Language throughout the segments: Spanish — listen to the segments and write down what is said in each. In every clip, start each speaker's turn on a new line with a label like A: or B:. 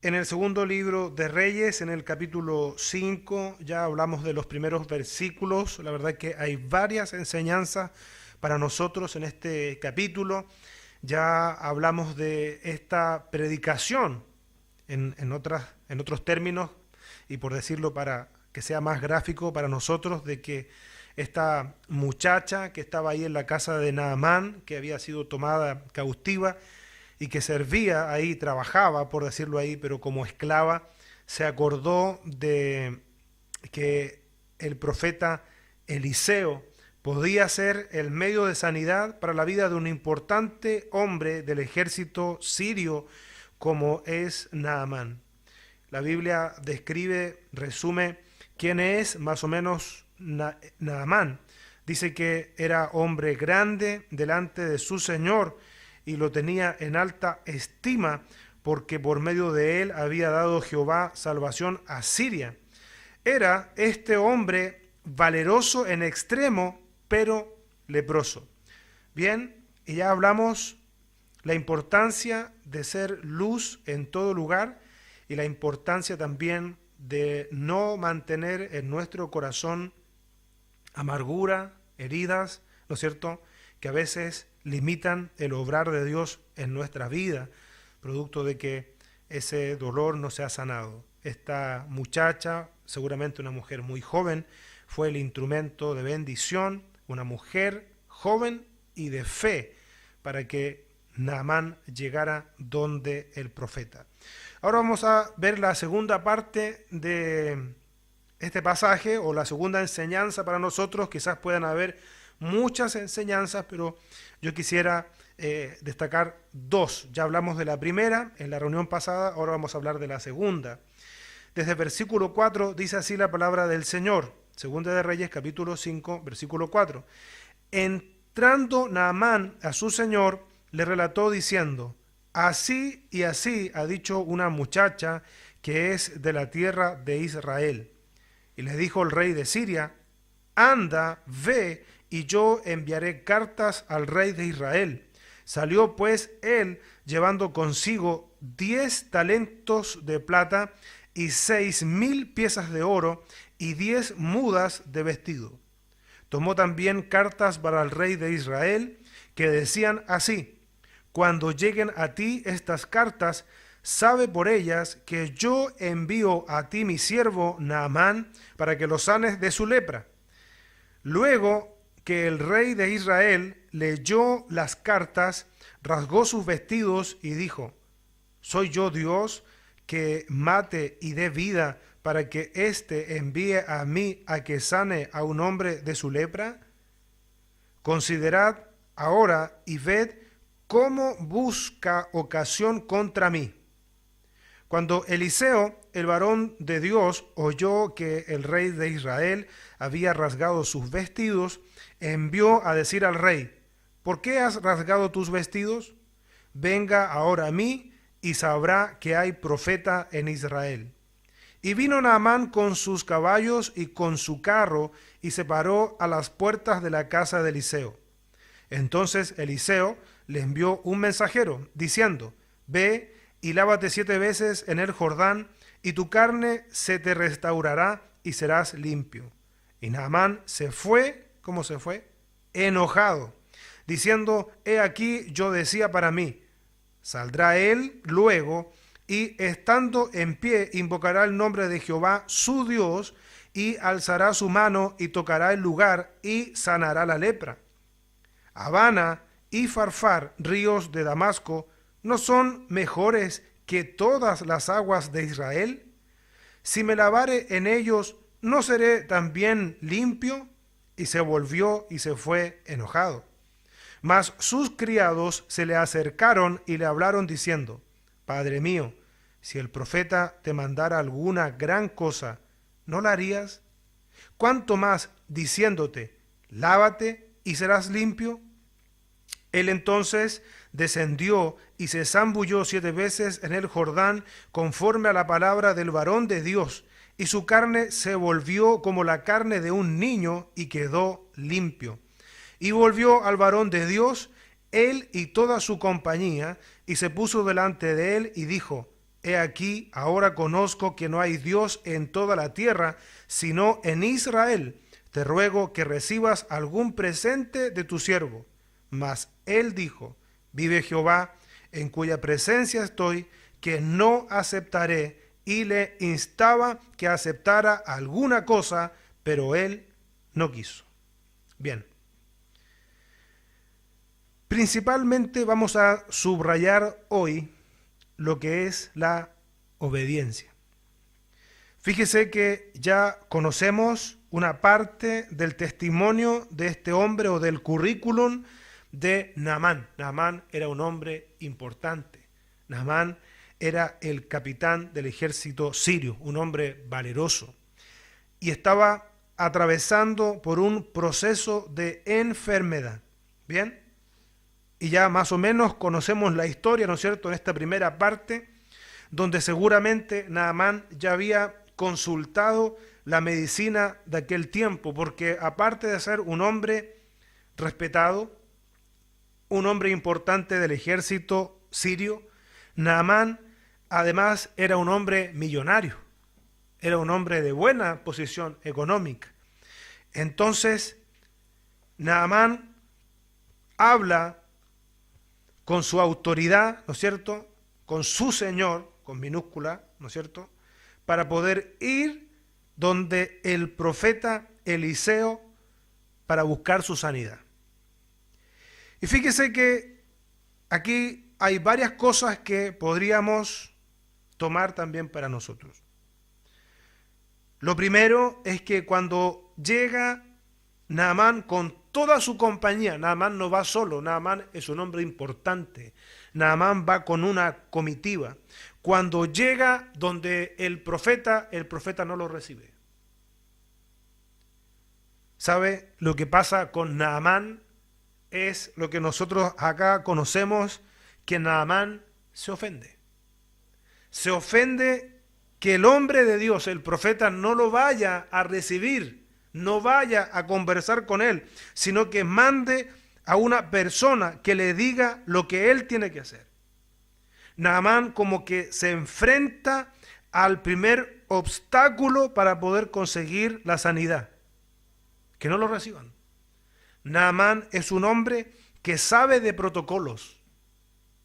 A: En el segundo libro de Reyes, en el capítulo 5, ya hablamos de los primeros versículos. La verdad que hay varias enseñanzas para nosotros en este capítulo. Ya hablamos de esta predicación en otros términos, y por decirlo para que sea más gráfico para nosotros, de que esta muchacha que estaba ahí en la casa de Naamán, que había sido tomada cautiva, y que servía ahí, trabajaba, por decirlo ahí, pero como esclava, se acordó de que el profeta Eliseo podía ser el medio de sanidad para la vida de un importante hombre del ejército sirio como es Naamán. La Biblia describe, resume quién es más o menos Naamán. Dice que era hombre grande delante de su Señor y lo tenía en alta estima, porque por medio de él había dado Jehová salvación a Siria. Era este hombre valeroso en extremo, pero leproso. Bien, y ya hablamos la importancia de ser luz en todo lugar y la importancia también de no mantener en nuestro corazón amargura, heridas, ¿no es cierto?, que a veces limitan el obrar de Dios en nuestra vida, producto de que ese dolor no se ha sanado. Esta muchacha, seguramente una mujer muy joven, fue el instrumento de bendición, una mujer joven y de fe, para que Naamán llegara donde el profeta. Ahora vamos a ver la segunda parte de este pasaje, o la segunda enseñanza para nosotros. Quizás puedan haber muchas enseñanzas, pero yo quisiera destacar dos. Ya hablamos de la primera en la reunión pasada, ahora vamos a hablar de la segunda. Desde el versículo 4 dice así la palabra del Señor. Segunda de Reyes, capítulo 5, versículo 4. Entrando Naamán a su señor, le relató diciendo: así y así ha dicho una muchacha que es de la tierra de Israel. Y le dijo el rey de Siria: anda, ve, y yo enviaré cartas al rey de Israel. Salió pues él llevando consigo 10 talentos de plata y 6,000 piezas de oro y 10 mudas de vestido. Tomó también cartas para el rey de Israel que decían así: cuando lleguen a ti estas cartas, sabe por ellas que yo envío a ti mi siervo Naamán para que lo sanes de su lepra. Luego que el rey de Israel leyó las cartas, rasgó sus vestidos y dijo: ¿soy yo Dios que mate y dé vida para que éste envíe a mí a que sane a un hombre de su lepra? Considerad ahora y ved cómo busca ocasión contra mí. Cuando Eliseo, el varón de Dios, oyó que el rey de Israel había rasgado sus vestidos, envió a decir al rey: ¿por qué has rasgado tus vestidos? Venga ahora a mí y sabrá que hay profeta en Israel. Y vino Naamán con sus caballos y con su carro y se paró a las puertas de la casa de Eliseo. Entonces Eliseo le envió un mensajero diciendo: ve y lávate 7 veces en el Jordán, y tu carne se te restaurará y serás limpio. Y Naamán se fue, ¿cómo se fue? Enojado, diciendo: he aquí yo decía para mí, saldrá él luego, y estando en pie invocará el nombre de Jehová su Dios, y alzará su mano y tocará el lugar y sanará la lepra. Habana y Farfar, ríos de Damasco, ¿no son mejores que todas las aguas de Israel? Si me lavare en ellos, ¿no seré también limpio? Y se volvió y se fue enojado. Mas sus criados se le acercaron y le hablaron diciendo: Padre mío, si el profeta te mandara alguna gran cosa, ¿no la harías? ¿Cuánto más diciéndote: lávate y serás limpio? Él entonces descendió y se zambulló 7 veces en el Jordán, conforme a la palabra del varón de Dios, y su carne se volvió como la carne de un niño, y quedó limpio. Y volvió al varón de Dios, él y toda su compañía, y se puso delante de él, y dijo: he aquí, ahora conozco que no hay Dios en toda la tierra, sino en Israel. Te ruego que recibas algún presente de tu siervo. Mas él dijo, vive Jehová, en cuya presencia estoy, que no aceptaré, y le instaba que aceptara alguna cosa, pero él no quiso. Bien. Principalmente vamos a subrayar hoy lo que es la obediencia. Fíjese que ya conocemos una parte del testimonio de este hombre o del currículum de Naamán. Naamán era un hombre importante. Naamán era el capitán del ejército sirio, un hombre valeroso. Y estaba atravesando por un proceso de enfermedad. ¿Bien? Y ya más o menos conocemos la historia, ¿no es cierto?, en esta primera parte, donde seguramente Naamán ya había consultado la medicina de aquel tiempo, porque aparte de ser un hombre respetado, un hombre importante del ejército sirio, Naamán además era un hombre millonario, era un hombre de buena posición económica. Entonces, Naamán habla con su autoridad, ¿no es cierto?, con su Señor, con minúscula, ¿no es cierto?, para poder ir donde el profeta Eliseo para buscar su sanidad. Y fíjese que aquí hay varias cosas que podríamos tomar también para nosotros. Lo primero es que cuando llega Naamán con toda su compañía, Naamán no va solo, Naamán es un hombre importante, Naamán va con una comitiva. Cuando llega donde el profeta no lo recibe. ¿Sabe? Lo que pasa con Naamán es lo que nosotros acá conocemos, que Naamán se ofende. Se ofende que el hombre de Dios, el profeta, no lo vaya a recibir, no vaya a conversar con él, sino que mande a una persona que le diga lo que él tiene que hacer. Naamán como que se enfrenta al primer obstáculo para poder conseguir la sanidad. Que no lo reciban. Naamán es un hombre que sabe de protocolos,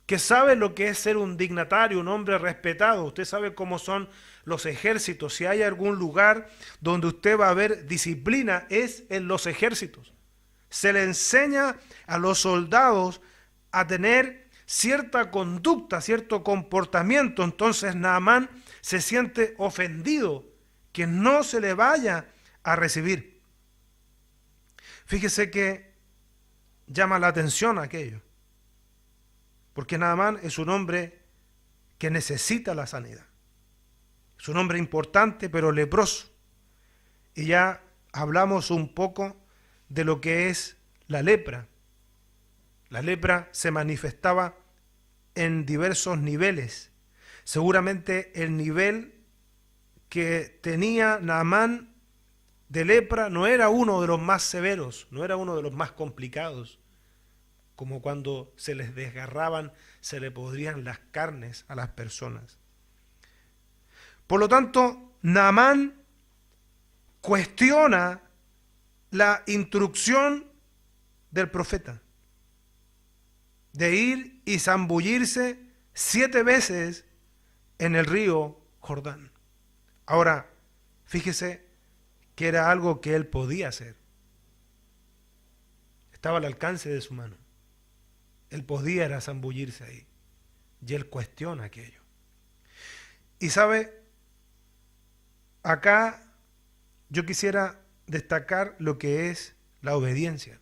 A: que sabe lo que es ser un dignatario, un hombre respetado. Usted sabe cómo son los ejércitos. Si hay algún lugar donde usted va a ver disciplina, es en los ejércitos. Se le enseña a los soldados a tener cierta conducta, cierto comportamiento. Entonces Naamán se siente ofendido que no se le vaya a recibir. Fíjese que llama la atención aquello, porque Naamán es un hombre que necesita la sanidad. Es un hombre importante, pero leproso. Y ya hablamos un poco de lo que es la lepra. La lepra se manifestaba en diversos niveles. Seguramente el nivel que tenía Naamán de lepra no era uno de los más severos, no era uno de los más complicados, como cuando se les desgarraban, se le podrían las carnes a las personas. Por lo tanto, Naamán cuestiona la instrucción del profeta de ir y zambullirse 7 veces en el río Jordán. Ahora, fíjese que era algo que él podía hacer. Estaba al alcance de su mano. Él podía zambullirse ahí. Y él cuestiona aquello. Y sabe, acá yo quisiera destacar lo que es la obediencia.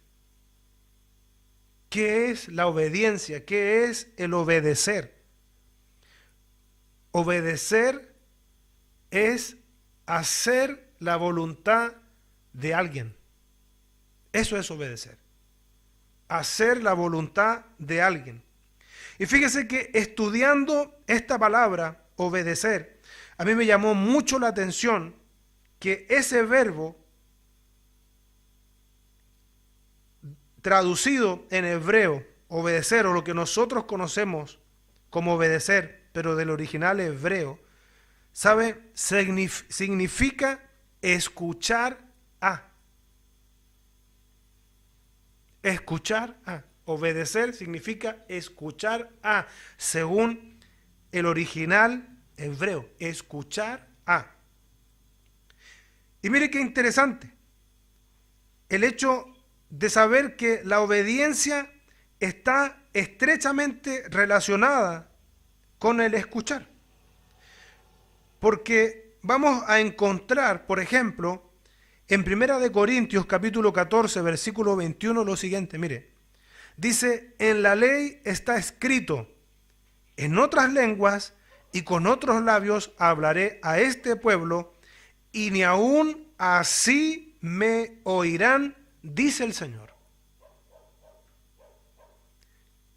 A: ¿Qué es la obediencia? ¿Qué es el obedecer? Obedecer es hacer la voluntad de alguien. Eso es obedecer. Hacer la voluntad de alguien. Y fíjese que estudiando esta palabra, obedecer, a mí me llamó mucho la atención que ese verbo traducido en hebreo, obedecer, o lo que nosotros conocemos como obedecer, pero del original hebreo, ¿sabe? Significa escuchar a. Escuchar a. Obedecer significa escuchar a, según el original hebreo, escuchar a. Y mire qué interesante, el hecho de saber que la obediencia está estrechamente relacionada con el escuchar. Porque vamos a encontrar, por ejemplo, en 1 Corintios capítulo 14, versículo 21, lo siguiente, mire. Dice, en la ley está escrito, en otras lenguas y con otros labios hablaré a este pueblo, y ni aún así me oirán, dice el Señor.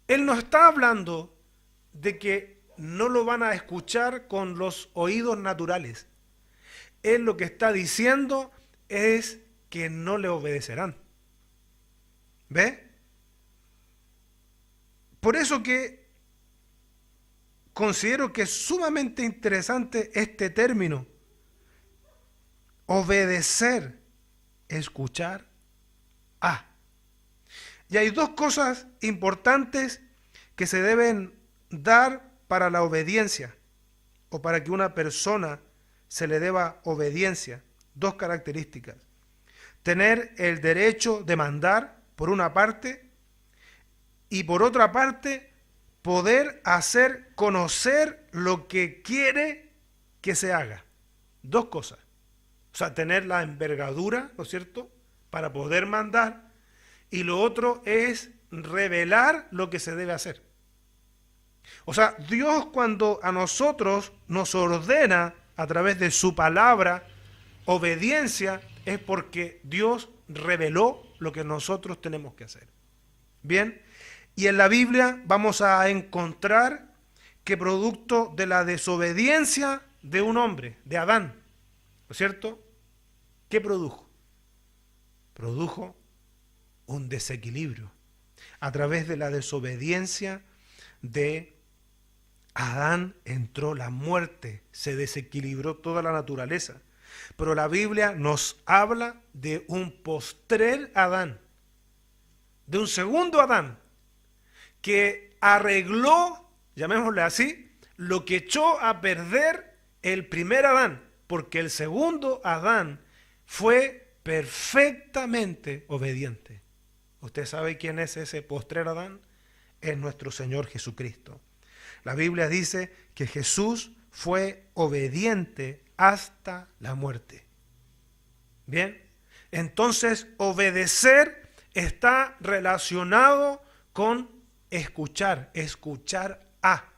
A: Él no está hablando de que no lo van a escuchar con los oídos naturales. Él lo que está diciendo es que no le obedecerán. ¿Ve? Por eso que considero que es sumamente interesante este término. Obedecer, escuchar a. Y hay dos cosas importantes que se deben dar para la obediencia o para que una persona se le deba obediencia. Dos características. Tener el derecho de mandar, por una parte, y por otra parte, poder hacer conocer lo que quiere que se haga. Dos cosas. O sea, tener la envergadura, ¿no es cierto?, para poder mandar, y lo otro es revelar lo que se debe hacer. O sea, Dios cuando a nosotros nos ordena a través de su palabra obediencia, es porque Dios reveló lo que nosotros tenemos que hacer. Bien, y en la Biblia vamos a encontrar que producto de la desobediencia de un hombre, de Adán, ¿no es cierto?, ¿qué produjo? Produjo un desequilibrio. A través de la desobediencia de Adán entró la muerte, se desequilibró toda la naturaleza. Pero la Biblia nos habla de un postrer Adán, de un segundo Adán, que arregló, llamémosle así, lo que echó a perder el primer Adán, porque el segundo Adán fue perfectamente obediente. ¿Usted sabe quién es ese postrer Adán? Es nuestro Señor Jesucristo. La Biblia dice que Jesús fue obediente hasta la muerte. Bien, entonces obedecer está relacionado con escuchar, escuchar a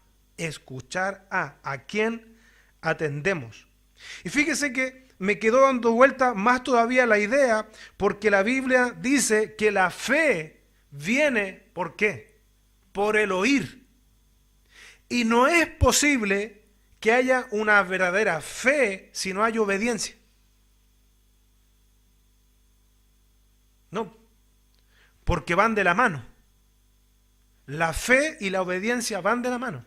A: quién atendemos. Y fíjese que me quedó dando vuelta más todavía la idea, porque la Biblia dice que la fe viene, ¿por qué? Por el oír. Y no es posible que haya una verdadera fe si no hay obediencia. No, porque van de la mano. La fe y la obediencia van de la mano.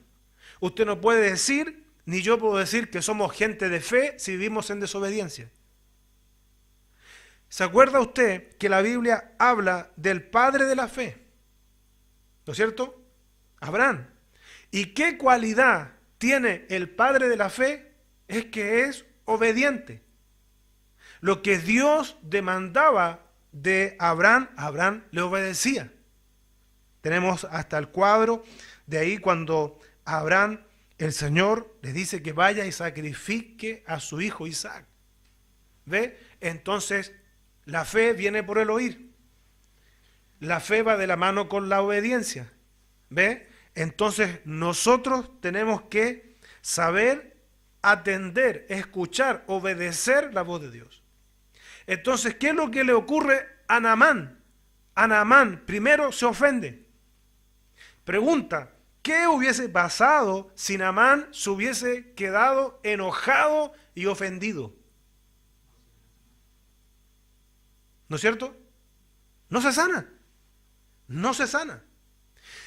A: Usted no puede decir, ni yo puedo decir que somos gente de fe si vivimos en desobediencia. ¿Se acuerda usted que la Biblia habla del padre de la fe? ¿No es cierto? Abraham. ¿Y qué cualidad tiene el padre de la fe? Es que es obediente. Lo que Dios demandaba de Abraham, Abraham le obedecía. Tenemos hasta el cuadro de ahí cuando Abraham, el Señor, le dice que vaya y sacrifique a su hijo Isaac. ¿Ve? Entonces, la fe viene por el oír. La fe va de la mano con la obediencia. ¿Ve? Entonces, nosotros tenemos que saber atender, escuchar, obedecer la voz de Dios. Entonces, ¿qué es lo que le ocurre a Naamán? A Naamán primero se ofende. Pregunta, ¿qué hubiese pasado si Naamán se hubiese quedado enojado y ofendido? ¿No es cierto? No se sana. No se sana.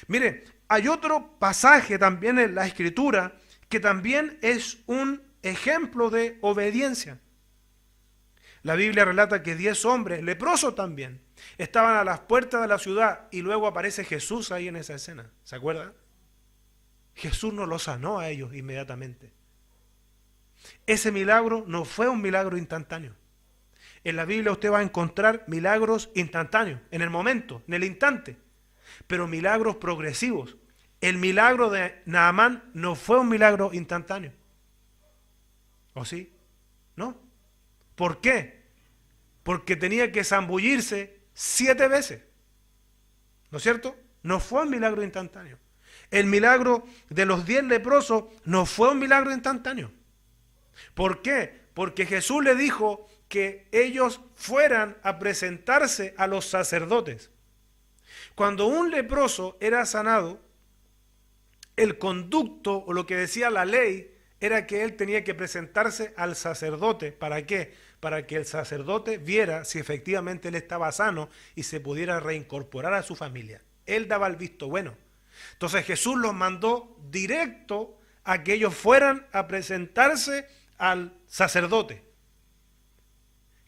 A: Mire, hay otro pasaje también en la Escritura que también es un ejemplo de obediencia. La Biblia relata que 10 hombres, leprosos también, estaban a las puertas de la ciudad y luego aparece Jesús ahí en esa escena. ¿Se acuerdan? Jesús no los sanó a ellos inmediatamente. Ese milagro no fue un milagro instantáneo. En la Biblia usted va a encontrar milagros instantáneos, en el momento, en el instante, pero milagros progresivos. El milagro de Naamán no fue un milagro instantáneo. ¿O sí? ¿No? ¿Por qué? Porque tenía que zambullirse 7 veces. ¿No es cierto? No fue un milagro instantáneo. El milagro de los 10 leprosos no fue un milagro instantáneo. ¿Por qué? Porque Jesús le dijo que ellos fueran a presentarse a los sacerdotes. Cuando un leproso era sanado, el conducto o lo que decía la ley era que él tenía que presentarse al sacerdote. ¿Para qué? Para que el sacerdote viera si efectivamente él estaba sano y se pudiera reincorporar a su familia. Él daba el visto bueno. Entonces Jesús los mandó directo a que ellos fueran a presentarse al sacerdote.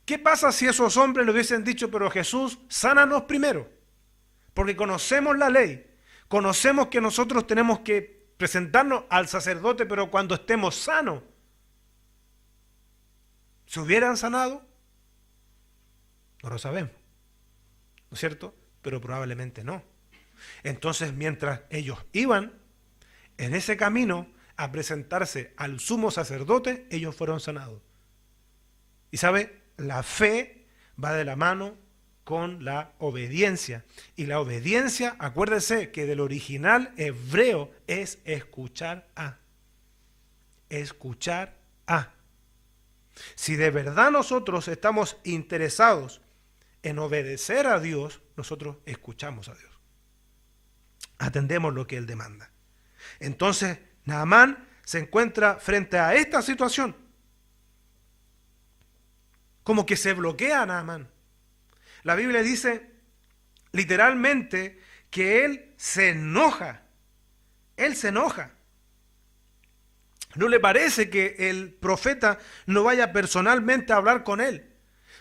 A: ¿Qué pasa si esos hombres le hubiesen dicho, pero Jesús, sánanos primero? Porque conocemos la ley, conocemos que nosotros tenemos que presentarnos al sacerdote, pero cuando estemos sanos. ¿Se hubieran sanado? No lo sabemos, ¿no es cierto? Pero probablemente no. Entonces, mientras ellos iban en ese camino a presentarse al sumo sacerdote, ellos fueron sanados. Y sabe, la fe va de la mano con la obediencia. Y la obediencia, acuérdese que del original hebreo es escuchar a. Escuchar a. Si de verdad nosotros estamos interesados en obedecer a Dios, nosotros escuchamos a Dios. Atendemos lo que Él demanda. Entonces, Naamán se encuentra frente a esta situación. Como que se bloquea a Naamán. La Biblia dice literalmente que él se enoja. Él se enoja. ¿No le parece que el profeta no vaya personalmente a hablar con él?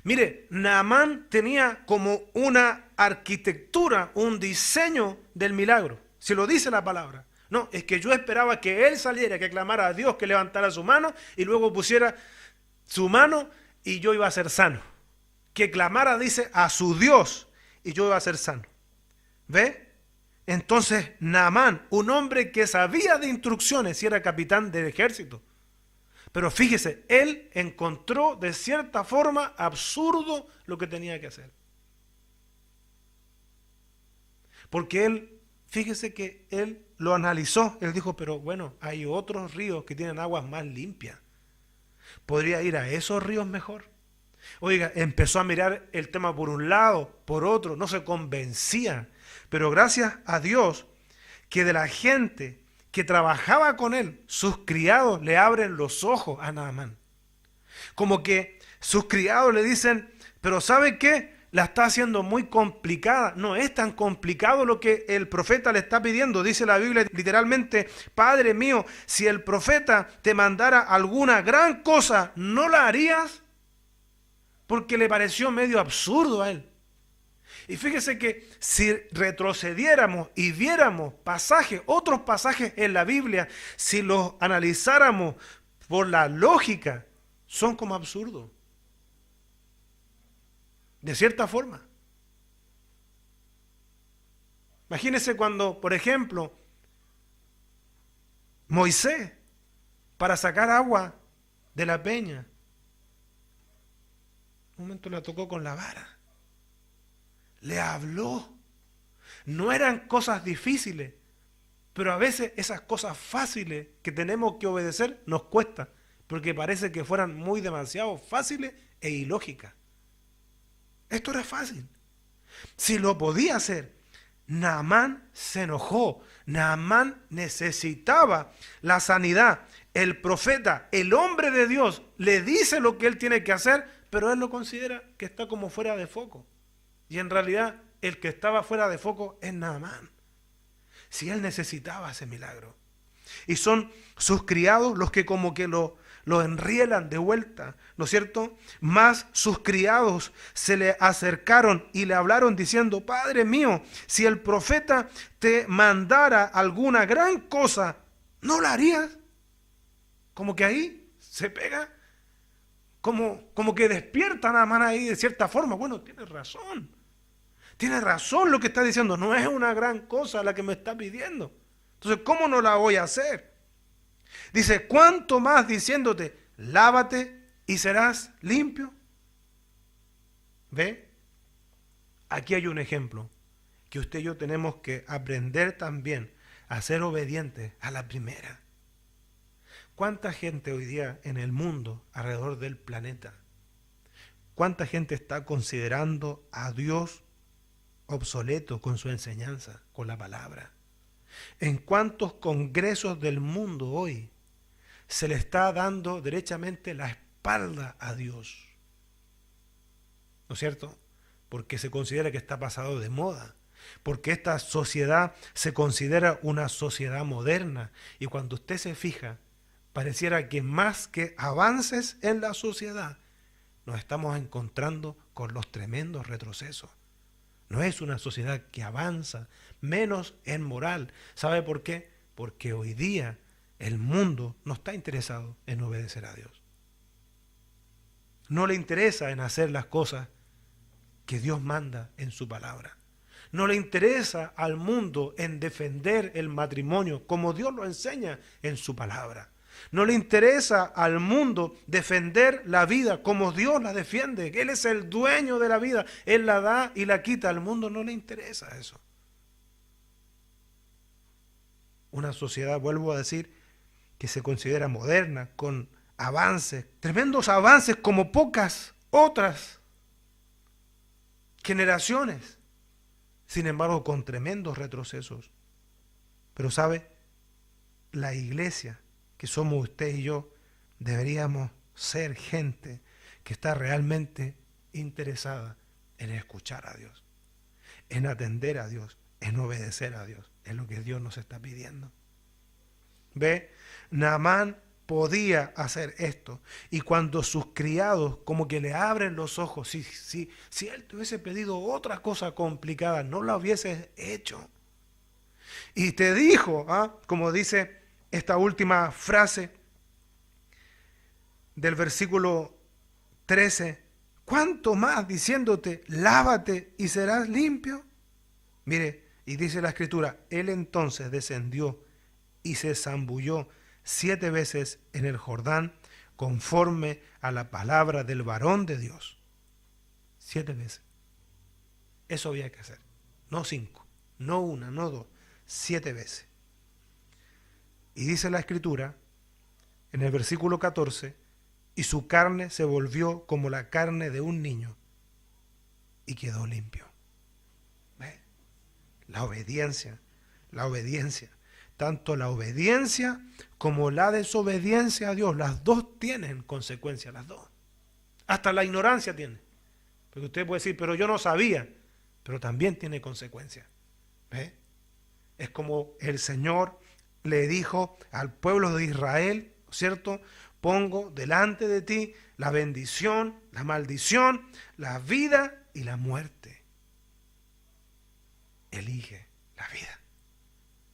A: Mire, Naamán tenía como una arquitectura, un diseño del milagro. Si lo dice la palabra. No, es que yo esperaba que él saliera, que clamara a Dios, que levantara su mano y luego pusiera su mano y yo iba a ser sano. Que clamara, dice, a su Dios y yo iba a ser sano. ¿Ve? Entonces Naamán, un hombre que sabía de instrucciones y era capitán del ejército. Pero fíjese, él encontró de cierta forma absurdo lo que tenía que hacer. Porque él, fíjese que él lo analizó. Él dijo, pero bueno, hay otros ríos que tienen aguas más limpias. ¿Podría ir a esos ríos mejor? Oiga, empezó a mirar el tema por un lado, por otro, no se convencía. Pero gracias a Dios que de la gente que trabajaba con él, sus criados le abren los ojos a Naamán. Como que sus criados le dicen, pero ¿sabe qué? La está haciendo muy complicada. No es tan complicado lo que el profeta le está pidiendo. Dice la Biblia literalmente, Padre mío, si el profeta te mandara alguna gran cosa, ¿no la harías? Porque le pareció medio absurdo a él. Y fíjese que si retrocediéramos y viéramos pasajes, otros pasajes en la Biblia, si los analizáramos por la lógica, son como absurdos. De cierta forma. Imagínese cuando, por ejemplo, Moisés, para sacar agua de la peña, un momento la tocó con la vara. Le habló. No eran cosas difíciles, pero a veces esas cosas fáciles que tenemos que obedecer nos cuesta, porque parece que fueran muy demasiado fáciles e ilógicas. Esto era fácil. Si lo podía hacer, Naamán se enojó. Naamán necesitaba la sanidad. El profeta, el hombre de Dios, le dice lo que él tiene que hacer, pero él lo considera que está como fuera de foco. Y en realidad, el que estaba fuera de foco es Naamán. Si él necesitaba ese milagro. y son sus criados los que como que lo enrielan de vuelta, ¿no es cierto? Mas sus criados se le acercaron y le hablaron diciendo: Padre mío, si el profeta te mandara alguna gran cosa, ¿no la harías? Como que ahí se pega, como que despierta nada más ahí de cierta forma. Bueno, tienes razón lo que está diciendo, no es una gran cosa la que me está pidiendo. Entonces, ¿cómo no la voy a hacer? Dice: ¿cuánto más diciéndote, lávate y serás limpio? ¿Ve? Aquí hay un ejemplo que usted y yo tenemos que aprender también a ser obedientes a la primera. ¿Cuánta gente hoy día en el mundo, alrededor del planeta, cuánta gente está considerando a Dios obsoleto con su enseñanza, con la palabra? ¿En cuántos congresos del mundo hoy se le está dando derechamente la espalda a Dios? ¿No es cierto? Porque se considera que está pasado de moda, porque esta sociedad se considera una sociedad moderna, y cuando usted se fija, pareciera que más que avances en la sociedad, nos estamos encontrando con los tremendos retrocesos. No es una sociedad que avanza, menos en moral. ¿Sabe por qué? Porque hoy día el mundo no está interesado en obedecer a Dios. No le interesa en hacer las cosas que Dios manda en su palabra. No le interesa al mundo en defender el matrimonio como Dios lo enseña en su palabra. No le interesa al mundo defender la vida como Dios la defiende. Él es el dueño de la vida. Él la da y la quita. Al mundo no le interesa eso. Una sociedad, vuelvo a decir, que se considera moderna, con avances, tremendos avances como pocas otras generaciones. Sin embargo, con tremendos retrocesos. Pero ¿sabe? La iglesia, que somos usted y yo, deberíamos ser gente que está realmente interesada en escuchar a Dios, en atender a Dios, en obedecer a Dios, en lo que Dios nos está pidiendo. ¿Ve? Naamán podía hacer esto, y cuando sus criados como que le abren los ojos, si él te hubiese pedido otra cosa complicada, no la hubiese hecho. Y te dijo, como dice esta última frase del versículo 13, ¿cuánto más diciéndote, lávate y serás limpio? Mire, y dice la escritura, él entonces descendió y se zambulló 7 veces en el Jordán, conforme a la palabra del varón de Dios. 7 veces. Eso había que hacer. No 5, no 1, no 2, 7 veces. Y dice la escritura, en el versículo 14, y su carne se volvió como la carne de un niño, y quedó limpio. ¿Ve? La obediencia. Tanto la obediencia como la desobediencia a Dios, las dos tienen consecuencias, las dos. Hasta la ignorancia tiene. Porque usted puede decir, pero yo no sabía, pero también tiene consecuencias. ¿Ve? Es como el Señor le dijo al pueblo de Israel, ¿cierto? Pongo delante de ti la bendición, la maldición, la vida y la muerte. Elige la vida.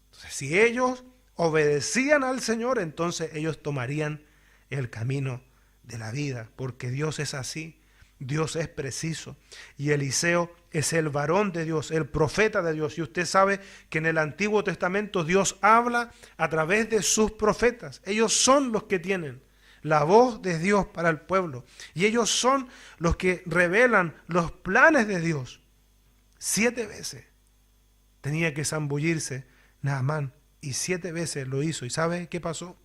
A: Entonces, si ellos obedecían al Señor, entonces ellos tomarían el camino de la vida, porque Dios es así. Dios es preciso, y Eliseo es el varón de Dios, el profeta de Dios, y usted sabe que en el Antiguo Testamento Dios habla a través de sus profetas. Ellos son los que tienen la voz de Dios para el pueblo, y ellos son los que revelan los planes de Dios. 7 veces tenía que zambullirse Naamán, y 7 veces lo hizo, y ¿sabe qué pasó?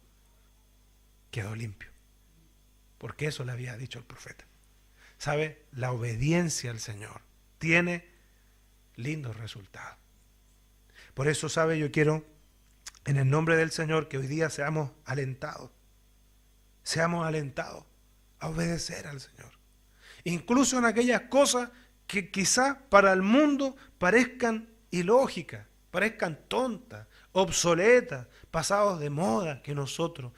A: Quedó limpio, porque eso le había dicho el profeta. ¿Sabe? La obediencia al Señor tiene lindos resultados. Por eso, ¿sabe? Yo quiero, en el nombre del Señor, que hoy día seamos alentados a obedecer al Señor. Incluso en aquellas cosas que quizá para el mundo parezcan ilógicas. parezcan tontas, obsoletas, pasados de moda, que nosotros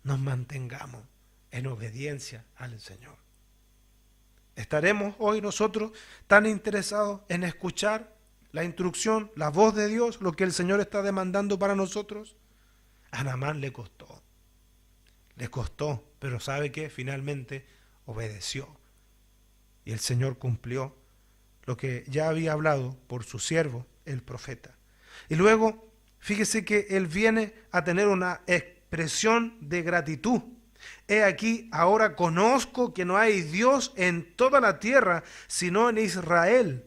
A: nos mantengamos en obediencia al Señor. ¿Estaremos hoy nosotros tan interesados en escuchar la instrucción, la voz de Dios, lo que el Señor está demandando para nosotros? A Naamán le costó, pero ¿sabe qué? Finalmente obedeció. Y el Señor cumplió lo que ya había hablado por su siervo, el profeta. Y luego, fíjese que él viene a tener una expresión de gratitud. He aquí, ahora conozco que no hay Dios en toda la tierra, sino en Israel.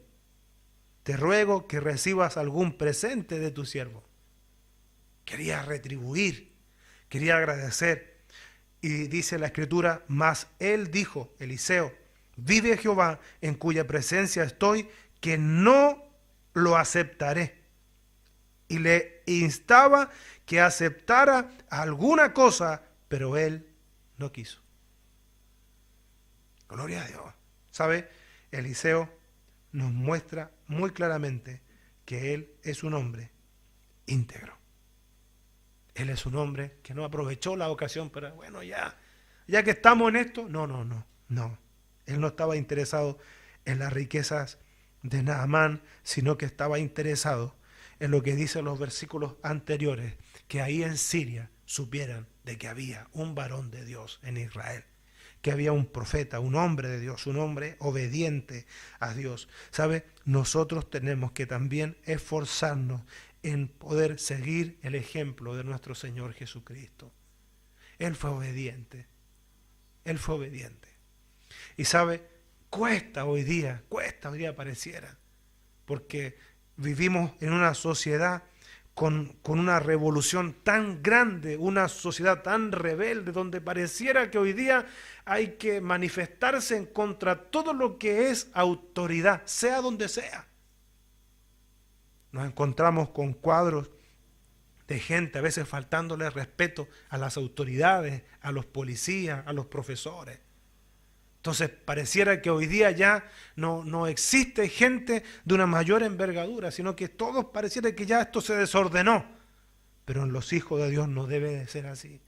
A: Te ruego que recibas algún presente de tu siervo. Quería retribuir, quería agradecer. Y dice la Escritura, mas él dijo, Eliseo, vive Jehová en cuya presencia estoy, que no lo aceptaré. Y le instaba que aceptara alguna cosa, pero él no quiso. Gloria a Dios. ¿Sabe? Eliseo nos muestra muy claramente que él es un hombre íntegro. Él es un hombre que no aprovechó la ocasión, pero bueno, ya que estamos en esto, no. Él no estaba interesado en las riquezas de Naamán, sino que estaba interesado en lo que dicen los versículos anteriores, que ahí en Siria supieran de que había un varón de Dios en Israel, que había un profeta, un hombre de Dios, un hombre obediente a Dios. ¿Sabe? Nosotros tenemos que también esforzarnos en poder seguir el ejemplo de nuestro Señor Jesucristo. Él fue obediente. Y sabe, cuesta hoy día pareciera, porque vivimos en una sociedad con una revolución tan grande, una sociedad tan rebelde, donde pareciera que hoy día hay que manifestarse en contra de todo lo que es autoridad, sea donde sea. Nos encontramos con cuadros de gente a veces faltándole respeto a las autoridades, a los policías, a los profesores. Entonces pareciera que hoy día ya no existe gente de una mayor envergadura, sino que todos pareciera que ya esto se desordenó. Pero en los hijos de Dios no debe de ser así.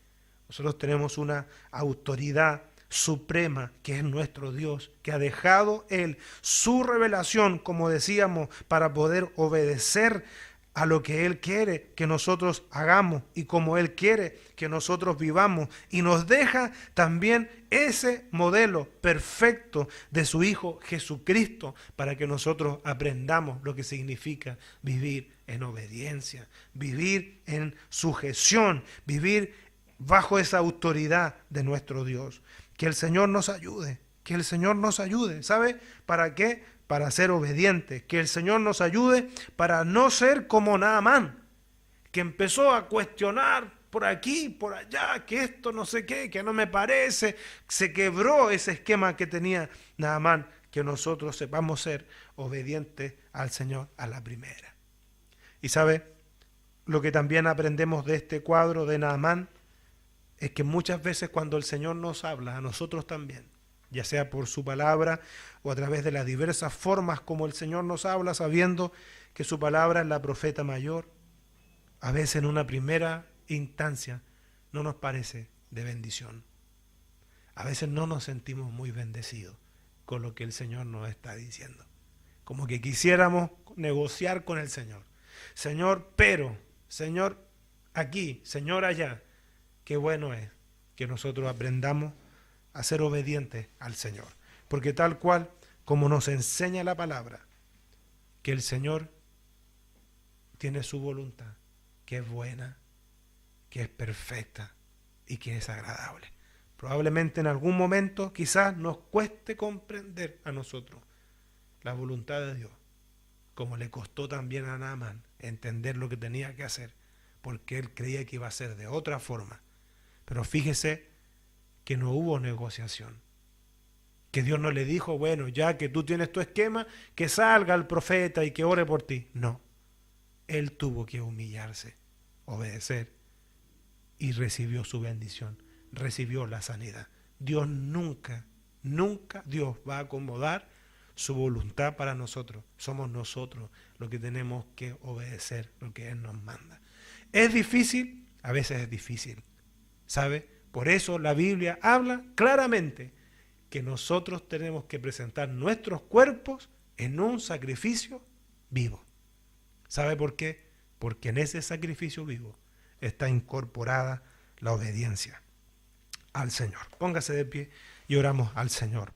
A: Nosotros tenemos una autoridad suprema que es nuestro Dios, que ha dejado Él su revelación, como decíamos, para poder obedecer a lo que Él quiere que nosotros hagamos y como Él quiere que nosotros vivamos, y nos deja también ese modelo perfecto de su Hijo Jesucristo para que nosotros aprendamos lo que significa vivir en obediencia, vivir en sujeción, vivir bajo esa autoridad de nuestro Dios. Que el Señor nos ayude, ¿sabe? ¿Para qué? Para ser obedientes, que el Señor nos ayude para no ser como Naamán, que empezó a cuestionar por aquí, por allá, que esto no sé qué, que no me parece, se quebró ese esquema que tenía Naamán, que nosotros sepamos ser obedientes al Señor a la primera. Y sabe, lo que también aprendemos de este cuadro de Naamán es que muchas veces cuando el Señor nos habla, a nosotros también, ya sea por su palabra o a través de las diversas formas como el Señor nos habla, sabiendo que su palabra es la profeta mayor, a veces en una primera instancia no nos parece de bendición. A veces no nos sentimos muy bendecidos con lo que el Señor nos está diciendo. Como que quisiéramos negociar con el Señor. Señor, pero, Señor aquí, Señor allá. Qué bueno es que nosotros aprendamos a ser obedientes al Señor. Porque tal cual como nos enseña la palabra, que el Señor tiene su voluntad, que es buena, que es perfecta y que es agradable. Probablemente en algún momento quizás nos cueste comprender a nosotros la voluntad de Dios, como le costó también a Naamán entender lo que tenía que hacer, porque él creía que iba a ser de otra forma. Pero fíjese que no hubo negociación, que Dios no le dijo, bueno, ya que tú tienes tu esquema, que salga el profeta y que ore por ti. No, él tuvo que humillarse, obedecer, y recibió su bendición, recibió la sanidad. Dios nunca Dios va a acomodar su voluntad para nosotros. Somos nosotros los que tenemos que obedecer lo que Él nos manda. ¿Es difícil? A veces es difícil, ¿sabe? Por eso la Biblia habla claramente que nosotros tenemos que presentar nuestros cuerpos en un sacrificio vivo. ¿Sabe por qué? Porque en ese sacrificio vivo está incorporada la obediencia al Señor. Póngase de pie y oramos al Señor.